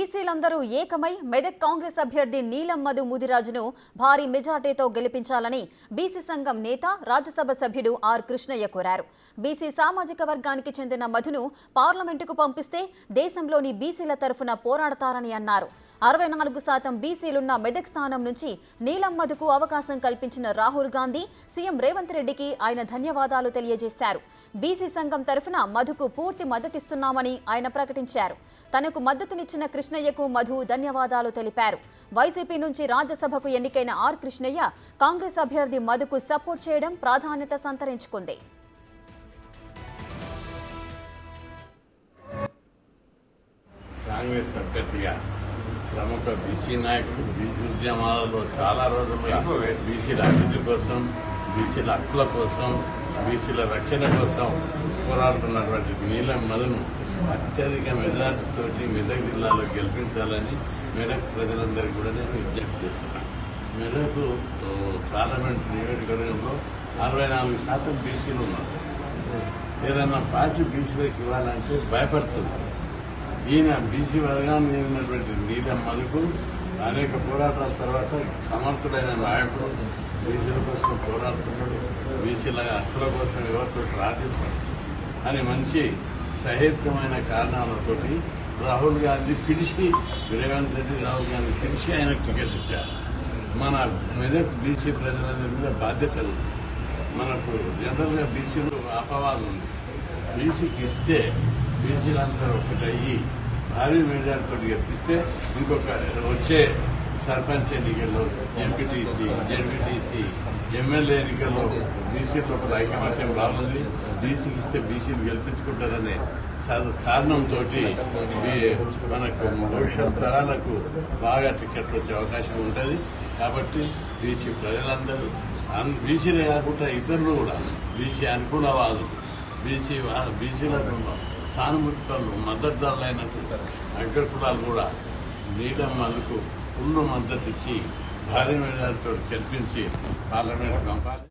బీసీలందరూ ఏకమై మెదక్ కాంగ్రెస్ అభ్యర్థి నీలం మధు ముదిరాజును భారీ మెజార్టీతో గెలిపించాలని బీసీ సంఘం నేత రాజ్యసభ సభ్యుడు ఆర్ కృష్ణయ్య కోరారు. బీసీ సామాజిక వర్గానికి చెందిన మధును పార్లమెంటుకు పంపిస్తే దేశంలోని బీసీల తరఫున పోరాడతారని అన్నారు. 64% బీసీలున్న మెదక్ స్థానం నుంచి నీలం మధుకు అవకాశం కల్పించిన రాహుల్ గాంధీ, సీఎం రేవంత్ రెడ్డికి ఆయన ధన్యవాదాలు తెలియజేశారు. బీసీ సంఘం తరఫున మధుకు పూర్తి మద్దతిస్తున్నామని ఆయన ప్రకటించారు. తనకు మద్దతునిచ్చిన కృష్ణయ్యకు మధు ధన్యవాదాలు తెలిపారు. వైసీపీ నుంచి రాజ్యసభకు ఎన్నికైన ఆర్ కృష్ణయ్య కాంగ్రెస్ అభ్యర్థి మధుకు సపోర్ట్ చేయడం ప్రాధాన్యత సంతరించుకుంది. కాంగ్రెస్ అభ్యర్థిగా ప్రముఖ బీసీ నాయకుడు, బీసీ ఉద్యమాలలో చాలా రోజులుగా బీసీల అభివృద్ధి కోసం, బీసీల హక్కుల కోసం, బీసీల రక్షణ కోసం పోరాడుతున్నటువంటి నీలం మధును అత్యధిక మెజార్టీతో మెదక్ జిల్లాలో గెలిపించాలని మెదక్ ప్రజలందరికీ కూడా నేను విజ్ఞప్తి చేస్తున్నాను. మెదక్ పార్లమెంట్ నియోజకవర్గంలో 64% బీసీలు ఉన్నారు. ఏదన్నా పార్టీ బీసీలకు ఇవ్వాలంటే భయపడుతున్నారు. ఈయన బీసీ వర్గాన్ని ఉన్నటువంటి నీలం మధుకు అనేక పోరాటాల తర్వాత సమర్థుడైన నాయకుడు, బీసీల కోసం పోరాడుతున్నాడు, బీసీల హక్కుల కోసం ఎవరితో రాజీపడు అని మంచి సహేతుకమైన కారణాలతోటి రాహుల్ గాంధీ పిలిచి, రేవంత్ రెడ్డి రాహుల్ గాంధీ పిలిచి ఆయనకు టికెట్ ఇచ్చారు. మన మెదక్ బీసీ ప్రజలందరి మీద బాధ్యతలు. మనకు జనరల్గా బీసీలు అపవాదం ఉంది. బీసీకి ఇస్తే బీసీలందరూ ఒకటయ్యి భారీ మెజార్టీతో గెలిపిస్తే ఇంకొక వచ్చే సర్పంచ్ ఎన్నికల్లో, ఎంపీటీసీ, జెడ్పీటీసీ, ఎమ్మెల్యే ఎన్నికల్లో బీసీలో ఒక ఐకమత్యం బాగుంది. బీసీకి ఇస్తే బీసీలు గెలిపించుకుంటారనే కారణంతో మనకు భవిష్యత్ తరాలకు బాగా టికెట్ వచ్చే అవకాశం ఉంటుంది. కాబట్టి బీసీ ప్రజలందరూ, బీసీలే కాకుండా ఇతరులు కూడా, బీసీ అనుకూలవాదులు, బీసీలకు సానుభూతి పనులు, మద్దతుదారులైనటువంటి అగ్రకులాలు కూడా నీలం మధుకు ఫుల్ మద్దతు ఇచ్చి భారీ మెజార్టీతో గెలిపించి పార్లమెంట్ పంపాలి.